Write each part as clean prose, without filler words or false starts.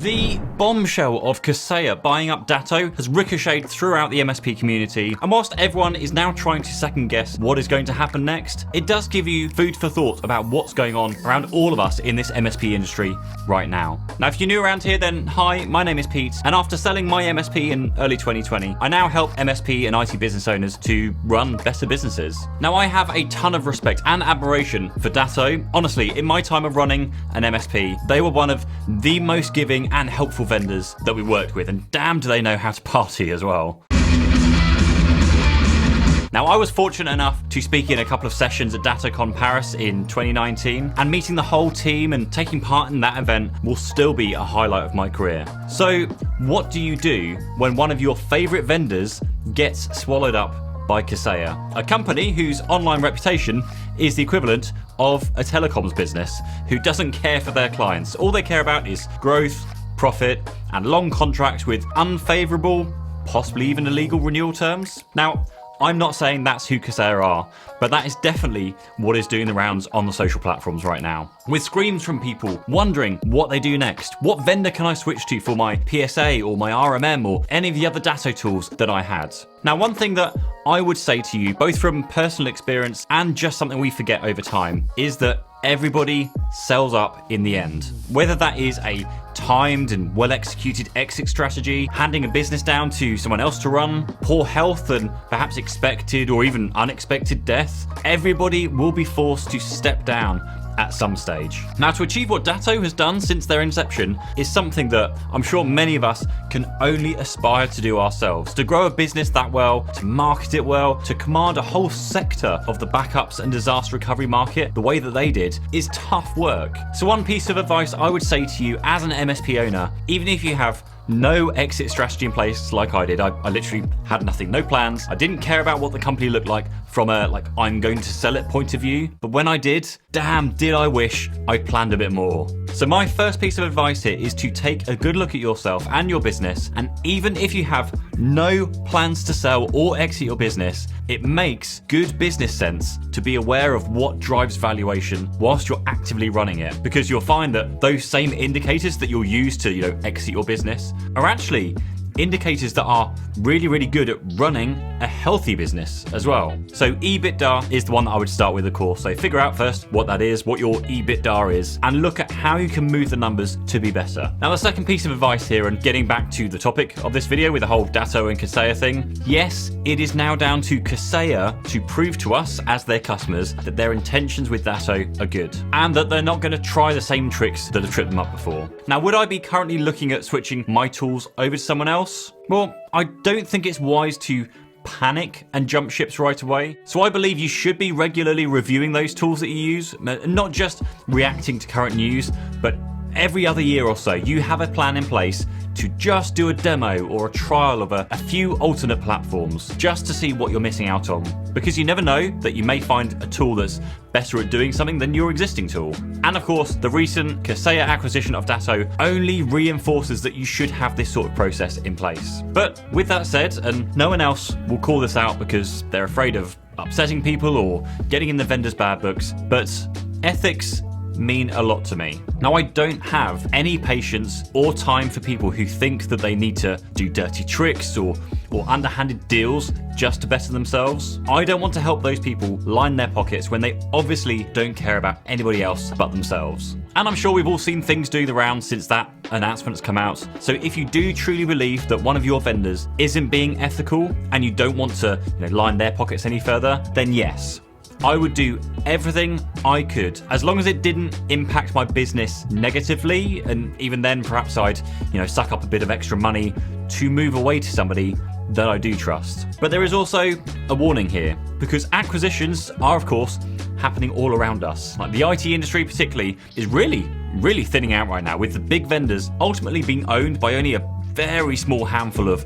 The bombshell of Kaseya buying up Datto has ricocheted throughout the MSP community, and whilst everyone is now trying to second guess what is going to happen next, it does give you food for thought about what's going on around all of us in this MSP industry right now. Now, if you're new around here, then hi, my name is Pete, and after selling my MSP in early 2020, I now help MSP and IT business owners to run better businesses. Now, I have a ton of respect and admiration for Datto. Honestly, in my time of running an MSP, they were one of the most giving and helpful vendors that we worked with, and damn do they know how to party as well. Now, I was fortunate enough to speak in a couple of sessions at DattoCon Paris in 2019, and meeting the whole team and taking part in that event will still be a highlight of my career. So, what do you do when one of your favorite vendors gets swallowed up by Kaseya, a company whose online reputation is the equivalent of a telecoms business who doesn't care for their clients? All they care about is growth, profit, and long contracts with unfavorable, possibly even illegal renewal terms. Now, I'm not saying that's who Kaseya are, but that is definitely what is doing the rounds on the social platforms right now. With screams from people wondering what they do next. What vendor can I switch to for my PSA or my RMM or any of the other Datto tools that I had? Now, one thing that I would say to you, both from personal experience and just something we forget over time, is that everybody sells up in the end. Whether that is a timed and well-executed exit strategy, handing a business down to someone else to run, poor health and perhaps expected or even unexpected death, everybody will be forced to step down at some stage. Now, to achieve what Datto has done since their inception is something that I'm sure many of us can only aspire to do ourselves. To grow a business that well, to market it well, to command a whole sector of the backups and disaster recovery market the way that they did is tough work. So one piece of advice I would say to you as an MSP owner, even if you have no exit strategy in place like I did. I literally had nothing, no plans. I didn't care about what the company looked like from a I'm going to sell it point of view. But when I did, damn, did I wish I'd planned a bit more. So my first piece of advice here is to take a good look at yourself and your business. And even if you have no plans to sell or exit your business, it makes good business sense to be aware of what drives valuation whilst you're actively running it, because you'll find that those same indicators that you'll use to, exit your business are actually indicators that are really, really good at running a healthy business as well. So EBITDA is the one that I would start with, of course. So figure out first what that is, what your EBITDA is, and look at how you can move the numbers to be better. Now, the second piece of advice here, and getting back to the topic of this video with the whole Datto and Kaseya thing, yes, it is now down to Kaseya to prove to us as their customers that their intentions with Datto are good, and that they're not going to try the same tricks that have tripped them up before. Now, would I be currently looking at switching my tools over to someone else? Well, I don't think it's wise to panic and jump ships right away. So I believe you should be regularly reviewing those tools that you use, not just reacting to current news, but every other year or so, you have a plan in place to just do a demo or a trial of a few alternate platforms just to see what you're missing out on. Because you never know that you may find a tool that's better at doing something than your existing tool. And of course, the recent Kaseya acquisition of Datto only reinforces that you should have this sort of process in place. But with that said, and no one else will call this out because they're afraid of upsetting people or getting in the vendor's bad books, but ethics mean a lot to me. Now, I don't have any patience or time for people who think that they need to do dirty tricks or underhanded deals just to better themselves. I don't want to help those people line their pockets when they obviously don't care about anybody else but themselves. And I'm sure we've all seen things doing the rounds since that announcement has come out. So if you do truly believe that one of your vendors isn't being ethical and you don't want to line their pockets any further, then yes, I would do everything I could, as long as it didn't impact my business negatively, and even then perhaps I'd, suck up a bit of extra money to move away to somebody that I do trust. But there is also a warning here, because acquisitions are, of course, happening all around us. Like the IT industry particularly is really thinning out right now, with the big vendors ultimately being owned by only a very small handful of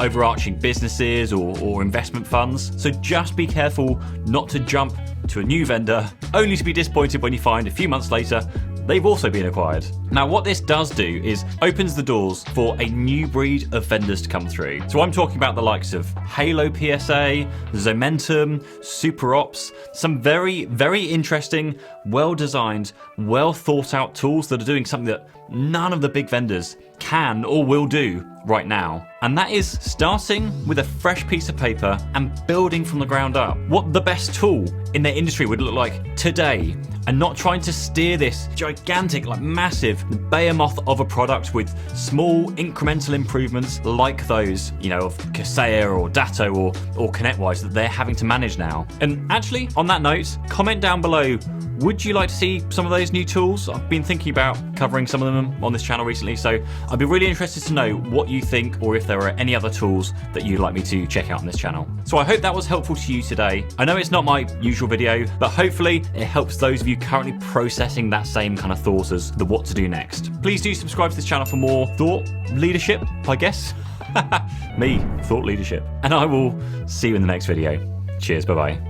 overarching businesses or investment funds. So just be careful not to jump to a new vendor only to be disappointed when you find a few months later they've also been acquired. Now, what this does do is opens the doors for a new breed of vendors to come through. So I'm talking about the likes of Halo PSA, Zomentum, SuperOps, some very, very interesting, well-designed, well-thought-out tools that are doing something that none of the big vendors can or will do right now. And that is starting with a fresh piece of paper and building from the ground up. What the best tool in their industry would look like today, and not trying to steer this gigantic, like massive behemoth of a product with small incremental improvements like those, you know, of Kaseya or Datto or ConnectWise that they're having to manage now. And actually, on that note, comment down below, would you like to see some of those new tools? I've been thinking about covering some of them on this channel recently, so I'd be really interested to know what you think, or if there are any other tools that you'd like me to check out on this channel. So I hope that was helpful to you today. I know it's not my usual video, but hopefully it helps those of you currently processing that same kind of thought as the what to do next. Please do subscribe to this channel for more thought leadership, I guess. Me, thought leadership. And I will see you in the next video. Cheers, bye-bye.